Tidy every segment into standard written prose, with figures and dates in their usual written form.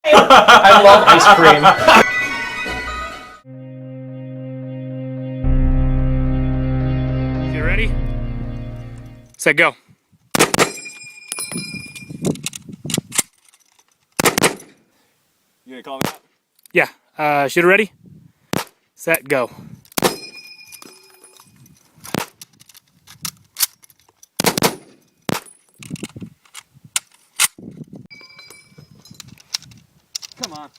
I love ice cream. You ready? Set, go. You gonna call me out? Yeah. Shooter ready? Set, go. Come on.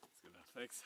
That's good enough. Thanks.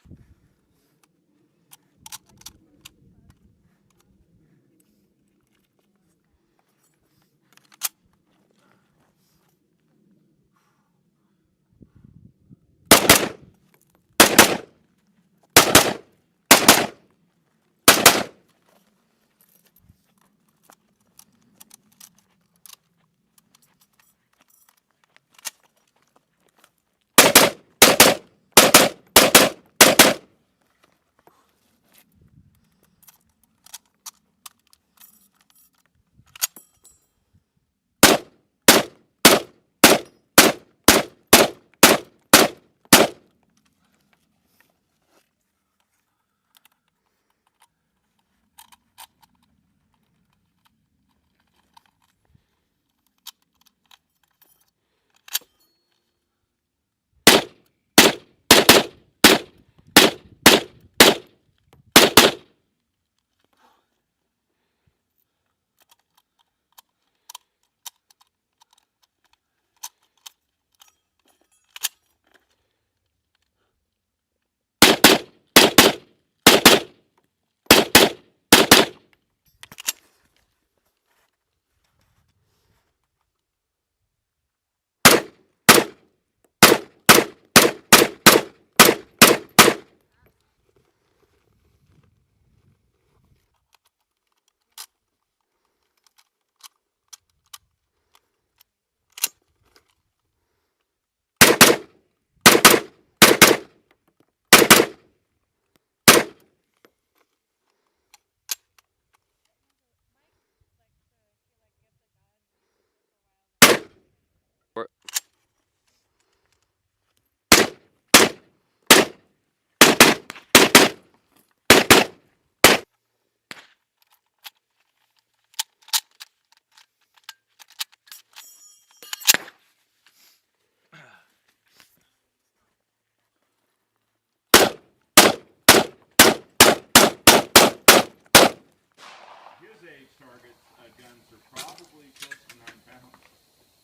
His age target guns are probably close to 9 pounds.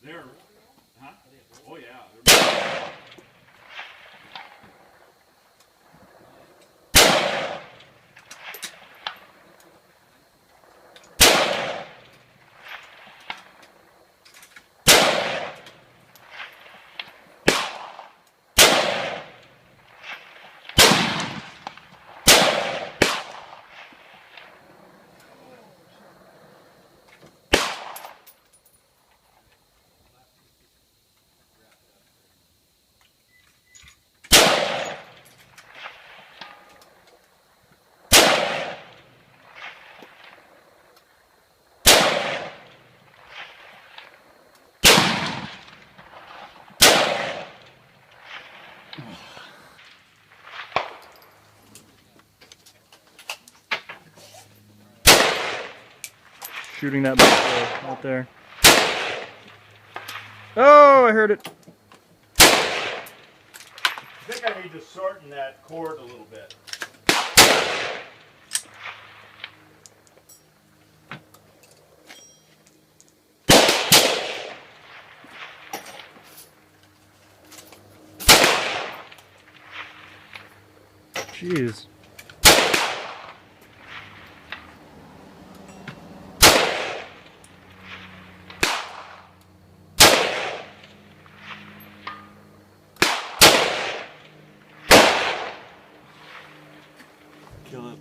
They're, huh? Oh yeah. Shooting that back right there. Oh, I heard it. I think I need to shorten that cord a little bit. Jeez. Kill it.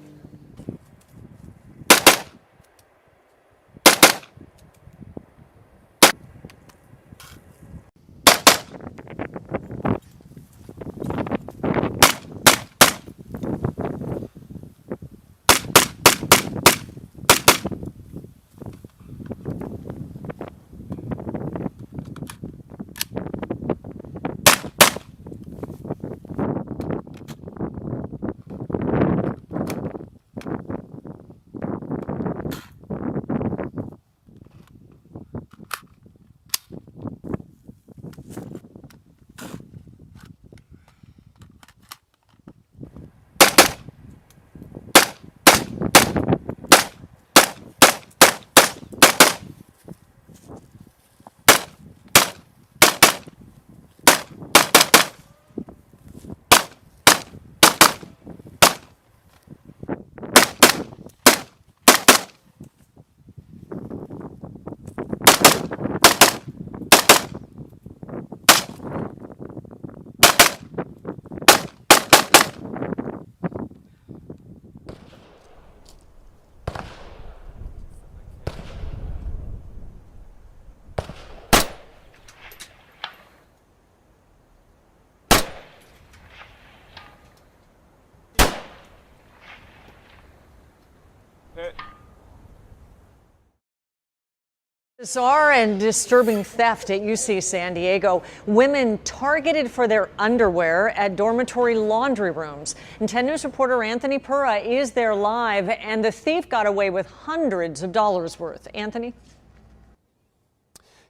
Bizarre and disturbing theft at UC San Diego. Women targeted for their underwear at dormitory laundry rooms. And 10 News reporter Anthony Pura is there live, and the thief got away with hundreds of dollars worth. Anthony?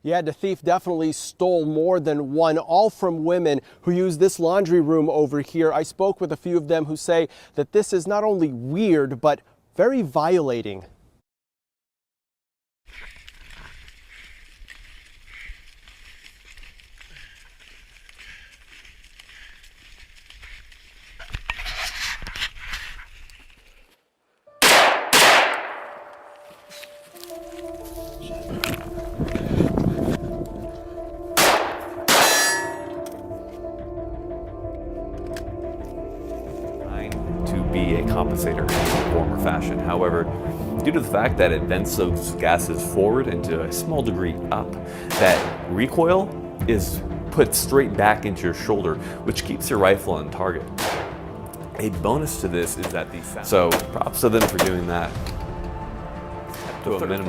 Yeah, the thief definitely stole more than one, all from women who use this laundry room over here. I spoke with a few of them who say that this is not only weird, but very violating. To be a compensator in form or fashion. However, due to the fact that it then soaks gases forward and to a small degree up, that recoil is put straight back into your shoulder, which keeps your rifle on target. A bonus to this is that the sound. So props to them for doing that to a minimum.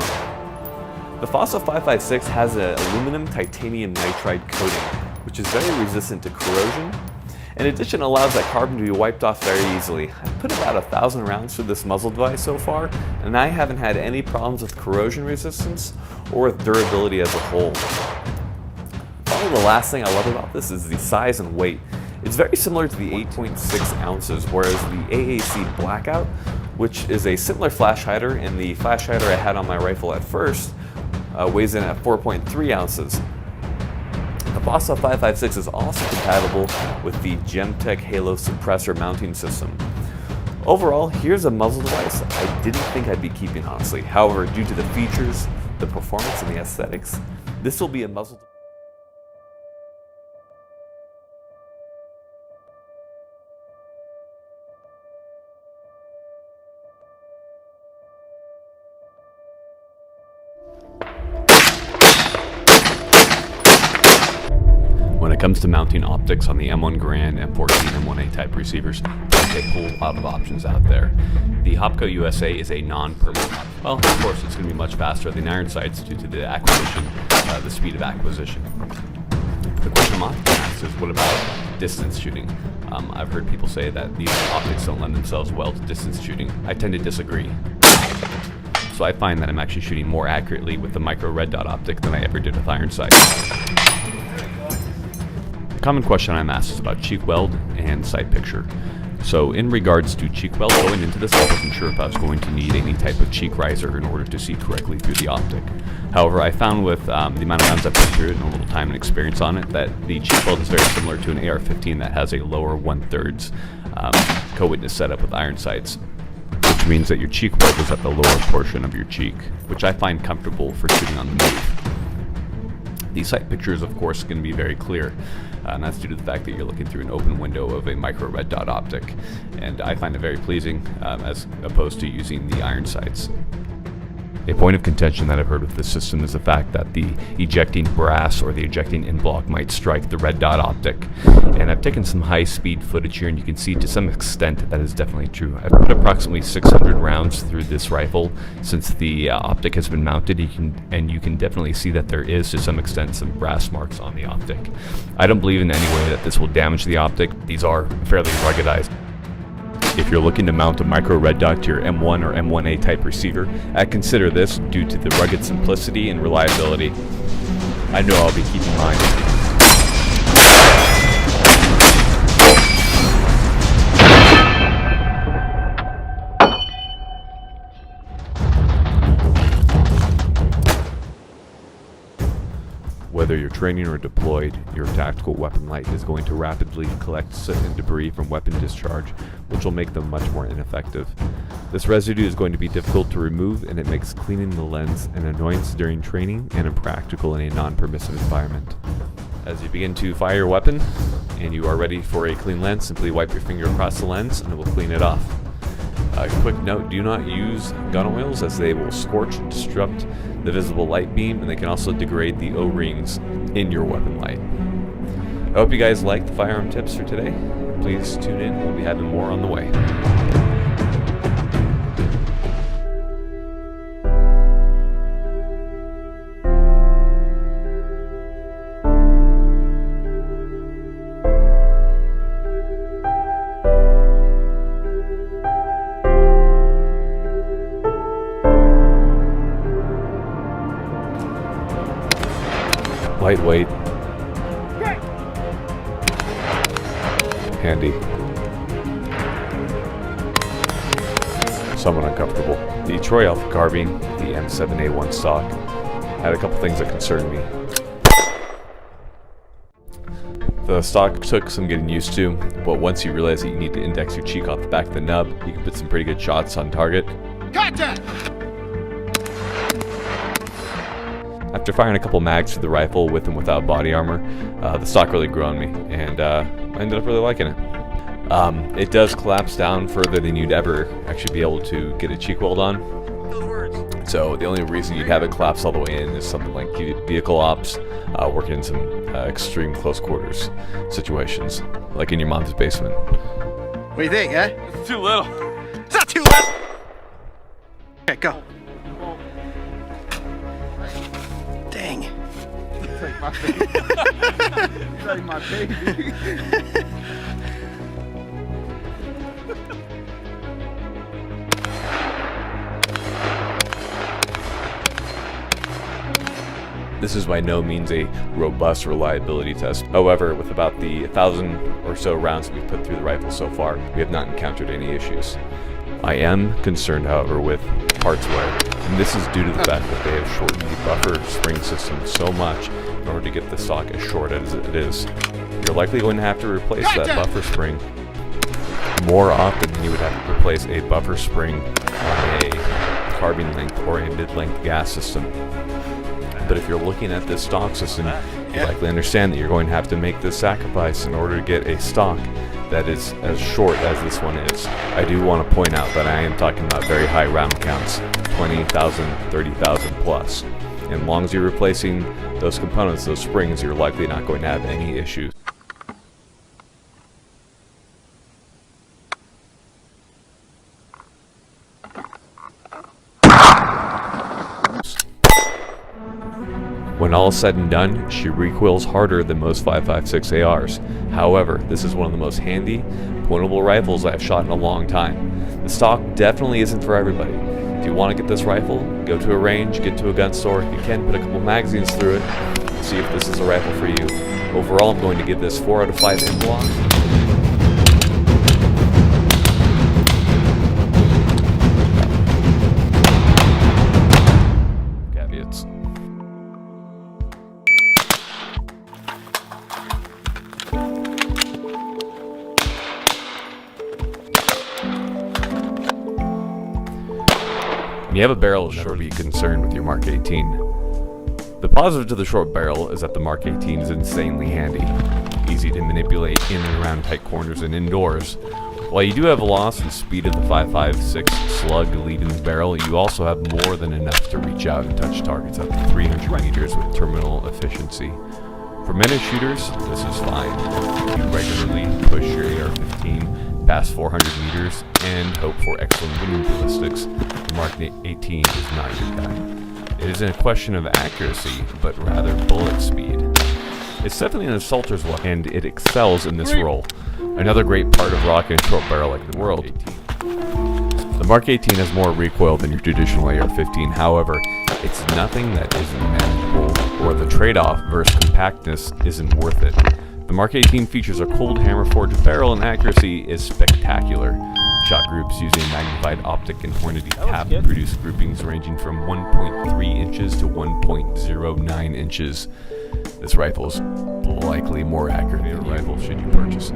The Fossil 556 has an aluminum titanium nitride coating, which is very resistant to corrosion. In addition, it allows that carbon to be wiped off very easily. I've put about 1,000 rounds through this muzzle device so far, and I haven't had any problems with corrosion resistance or with durability as a whole. Probably the last thing I love about this is the size and weight. It's very similar to the 8.6 ounces, whereas the AAC Blackout, which is a similar flash hider, and the flash hider I had on my rifle at first, weighs in at 4.3 ounces. The Fossil 556 is also compatible with the Gemtech Halo suppressor mounting system. Overall, here's a muzzle device I didn't think I'd be keeping, honestly. However, due to the features, the performance, and the aesthetics, this will be a muzzle device. When it comes to mounting optics on the M1 Garand, M14, M1A type receivers, there's a whole lot of options out there. The Hopco USA is a non-permanent. Well, of course, it's going to be much faster than iron sights due to the acquisition, the speed of acquisition. The question I'm asking is, what about distance shooting. I've heard people say that these optics don't lend themselves well to distance shooting. I tend to disagree. So I find that I'm actually shooting more accurately with the micro red dot optic than I ever did with iron sights. The common question I'm asked is about cheek weld and sight picture. So in regards to cheek weld, going into this I wasn't sure if I was going to need any type of cheek riser in order to see correctly through the optic. However, I found with the amount of times I've been through it and a little time and experience on it that the cheek weld is very similar to an AR-15 that has a lower 1/3 co-witness setup with iron sights, which means that your cheek weld is at the lower portion of your cheek, which I find comfortable for shooting on the move. The sight picture is of course going to be very clear, and that's due to the fact that you're looking through an open window of a micro red dot optic, and I find it very pleasing as opposed to using the iron sights. A point of contention that I've heard with this system is the fact that the ejecting brass or the ejecting in block might strike the red dot optic, and I've taken some high speed footage here and you can see to some extent that is definitely true. I've put approximately 600 rounds through this rifle since the optic has been mounted, you can definitely see that there is to some extent some brass marks on the optic. I don't believe in any way that this will damage the optic. These are fairly ruggedized. If you're looking to mount a micro red dot to your M1 or M1A type receiver, I'd consider this due to the rugged simplicity and reliability. I know I'll be keeping mine. Whether you're training or deployed, your tactical weapon light is going to rapidly collect soot and debris from weapon discharge, which will make them much more ineffective. This residue is going to be difficult to remove, and it makes cleaning the lens an annoyance during training and impractical in a non-permissive environment. As you begin to fire your weapon, and you are ready for a clean lens, simply wipe your finger across the lens and it will clean it off. A quick note, do not use gun oils as they will scorch and disrupt the visible light beam, and they can also degrade the O-rings in your weapon light. I hope you guys liked the firearm tips for today. Please tune in, we'll be having more on the way. Lightweight, handy, somewhat uncomfortable. The Troy Alpha carbine, the M7A1 stock, had a couple things that concerned me. The stock took some getting used to, but once you realize that you need to index your cheek off the back of the nub, you can put some pretty good shots on target. Contact! After firing a couple mags to the rifle with and without body armor, the stock really grew on me, and I ended up really liking it. It does collapse down further than you'd ever actually be able to get a cheek weld on. So the only reason you'd have it collapse all the way in is something like vehicle ops, working in some extreme close quarters situations, like in your mom's basement. What do you think, eh? It's too little. It's not too little! Okay, go. Dang. It's like my baby. It's like my baby. This is by no means a robust reliability test. However, with about the 1,000 or so rounds that we've put through the rifle so far, we have not encountered any issues. I am concerned, however, with parts wear, and this is due to the fact that they have shortened the buffer spring system so much in order to get the stock as short as it is. You're likely going to have to replace that buffer spring more often than you would have to replace a buffer spring on a carbine length or a mid-length gas system. But if you're looking at this stock system, you likely understand that you're going to have to make this sacrifice in order to get a stock that is as short as this one is. I do want to point out that I am talking about very high round counts, 20,000, 30,000 plus. And as long as you're replacing those components, those springs, you're likely not going to have any issues. When all is said and done, she recoils harder than most 5.56 ARs. However, this is one of the most handy, pointable rifles I've shot in a long time. The stock definitely isn't for everybody. If you want to get this rifle, go to a range, get to a gun store. You can put a couple magazines through it, and see if this is a rifle for you. Overall, I'm going to give this 4 out of 5 in block. Caveats. When you have a barrel, never be concerned with your Mark 18. The positive to the short barrel is that the Mark 18 is insanely handy, easy to manipulate in and around tight corners and indoors. While you do have velocity and speed of the 5.56 slug lead in the barrel, you also have more than enough to reach out and touch targets up to 300 meters with terminal efficiency. For menace shooters, this is fine. You regularly push your AR-15 past 400 meters and hope for excellent winning ballistics. The Mark 18 is not your guy. It isn't a question of accuracy, but rather bullet speed. It's definitely an assaulter's weapon, and it excels in this role. Another great part of rocking a short barrel like the Mark 18. The Mark 18 has more recoil than your traditional AR-15, however, it's nothing that isn't manageable, or the trade-off versus compactness isn't worth it. The Mark 18 features a cold hammer-forged barrel, and accuracy is spectacular. Shot groups using magnified optic and Hornady cap produce groupings ranging from 1.3 inches to 1.09 inches. This rifle is likely more accurate than your rifle should you purchase it.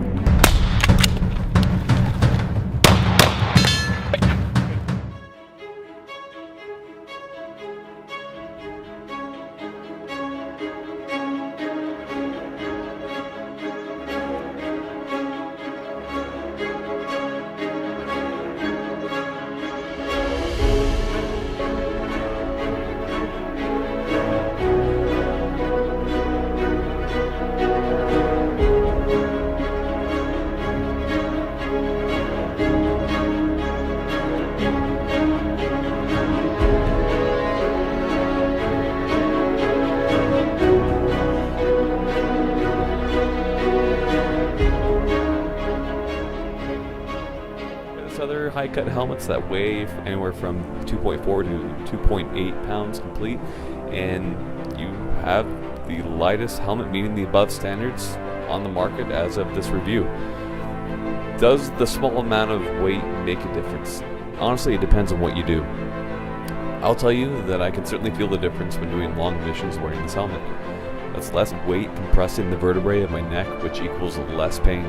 Other high-cut helmets that weigh anywhere from 2.4 to 2.8 pounds complete, and you have the lightest helmet meeting the above standards on the market as of this review. Does the small amount of weight make a difference? Honestly, it depends on what you do. I'll tell you that I can certainly feel the difference when doing long missions wearing this helmet. That's less weight compressing the vertebrae of my neck, which equals less pain.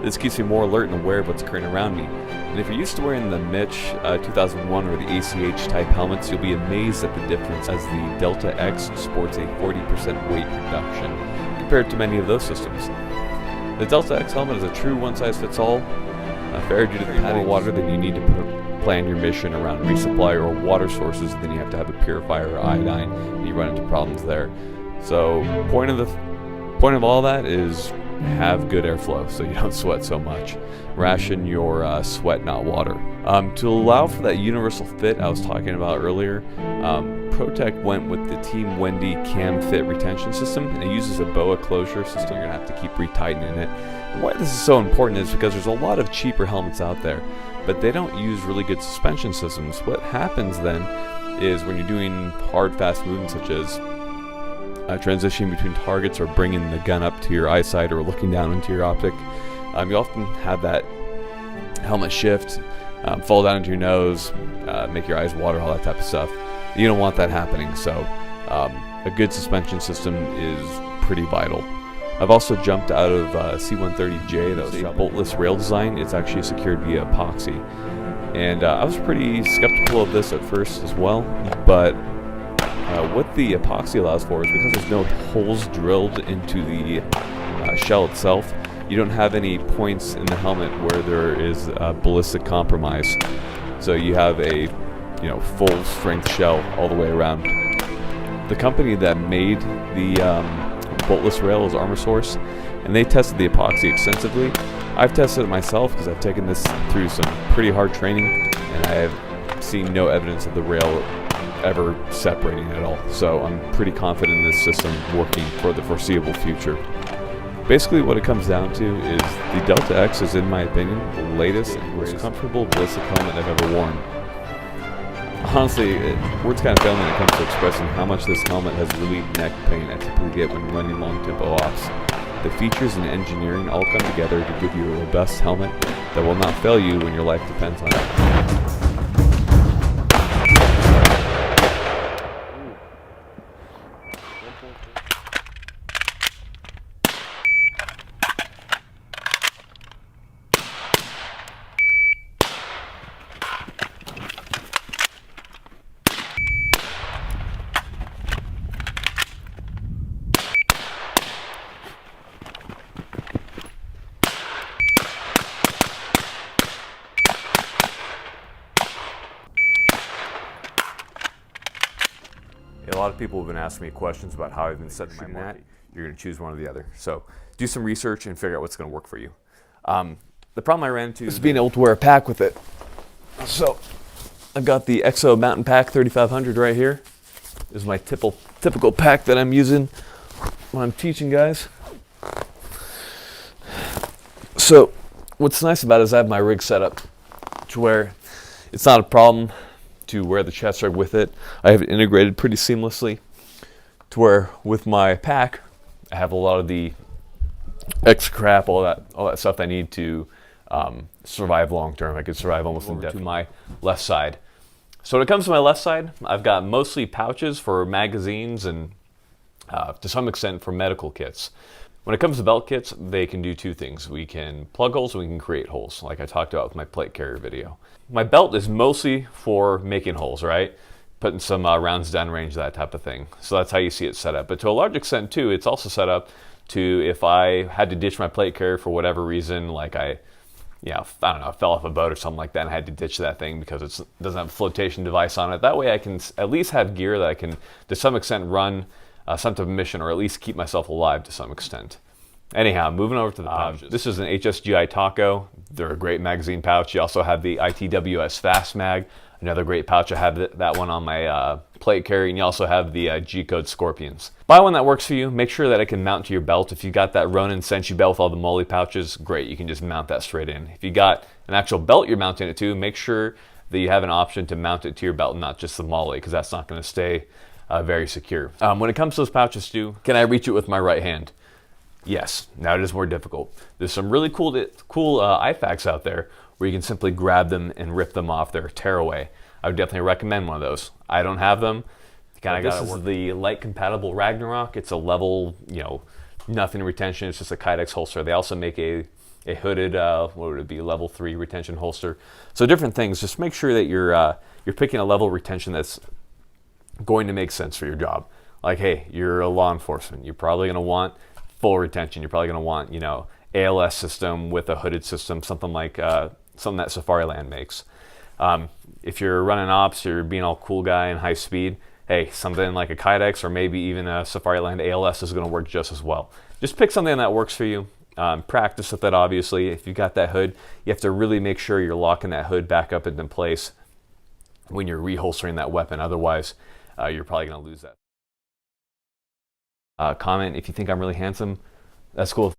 This keeps me more alert and aware of what's occurring around me. And if you're used to wearing the Mitch 2001 or the ACH type helmets, you'll be amazed at the difference, as the Delta X sports a 40% weight reduction compared to many of those systems. The Delta X helmet is a true one-size-fits-all affair due to the padding water than you need to plan your mission around resupply or water sources. Then you have to have a purifier or iodine, and you run into problems there. So point of all that is have good airflow so you don't sweat so much. Ration your sweat, not water. To allow for that universal fit I was talking about earlier, ProTech went with the Team Wendy Cam Fit retention system, and it uses a BOA closure system. You're gonna have to keep retightening it. And why this is so important is because there's a lot of cheaper helmets out there, but they don't use really good suspension systems. What happens then is when you're doing hard, fast movements such as transitioning between targets or bringing the gun up to your eyesight or looking down into your optic, you often have that helmet shift, fall down into your nose, make your eyes water, all that type of stuff. You don't want that happening, so a good suspension system is pretty vital. I've also jumped out of C-130J, that was a boltless rail design. It's actually secured via epoxy, and I was pretty skeptical of this at first as well, but what the epoxy allows for is, because there's no holes drilled into the shell itself, you don't have any points in the helmet where there is ballistic compromise. So you have a full strength shell all the way around. The company that made the boltless rail is Armor Source, and they tested the epoxy extensively. I've tested it myself because I've taken this through some pretty hard training, and I have seen no evidence of the rail ever separating at all. So I'm pretty confident in this system working for the foreseeable future. Basically what it comes down to is the Delta X is, in my opinion, the latest and most comfortable ballistic helmet I've ever worn. Honestly, words kind of fail when it comes to expressing how much this helmet has relieved neck pain I typically get when running long tempo offs. The features and engineering all come together to give you a robust helmet that will not fail you when your life depends on it. A lot of people have been asking me questions about how I've been setting my market. You're going to choose one or the other. So do some research and figure out what's going to work for you. The problem I ran into is being able to wear a pack with it. So I've got the EXO Mountain Pack 3500 right here. This is my typical pack that I'm using when I'm teaching guys. So what's nice about it is I have my rig set up to where it's not a problem to wear the chest rig with it. I have it integrated pretty seamlessly to where with my pack I have a lot of the extra crap, all that stuff I need to survive long term. I could survive almost indefinitely. To my left side. So when it comes to my left side, I've got mostly pouches for magazines and to some extent for medical kits. When it comes to belt kits, they can do two things. We can plug holes and we can create holes, like I talked about with my plate carrier video. My belt is mostly for making holes, right? Putting some rounds downrange, that type of thing. So that's how you see it set up. But to a large extent too, it's also set up to if I had to ditch my plate carrier for whatever reason, like I don't know, fell off a boat or something like that and I had to ditch that thing because it doesn't have a flotation device on it. That way I can at least have gear that I can, to some extent, run some type of mission or at least keep myself alive to some extent. Anyhow, moving over to the pouches. This is an HSGI Taco. They're a great magazine pouch. You also have the ITWS Fast Mag, another great pouch. I have that one on my plate carrier, and you also have the G-Code Scorpions. Buy one that works for you. Make sure that it can mount to your belt. If you got that Ronin Senshi belt with all the MOLLE pouches, great. You can just mount that straight in. If you got an actual belt you're mounting it to, make sure that you have an option to mount it to your belt, not just the MOLLE, because that's not going to stay very secure. When it comes to those pouches too, can I reach it with my right hand? Yes, now it is more difficult. There's some really cool IFAKs out there where you can simply grab them and rip them off their tearaway. I would definitely recommend one of those. I don't have them. This is the light compatible Ragnarok. It's a level, nothing retention. It's just a Kydex holster. They also make a hooded, what would it be, level 3 retention holster. So different things. Just make sure that you're picking a level of retention that's going to make sense for your job. Like, hey, you're a law enforcement. You're probably going to want full retention. You're probably going to want, ALS system with a hooded system, something like something that Safariland makes. If you're running ops, you're being all cool guy and high speed, hey, something like a Kydex or maybe even a Safariland ALS is going to work just as well. Just pick something that works for you. Practice with it, obviously. If you've got that hood, you have to really make sure you're locking that hood back up into place when you're reholstering that weapon. Otherwise, you're probably going to lose that. Comment if you think I'm really handsome. That's cool.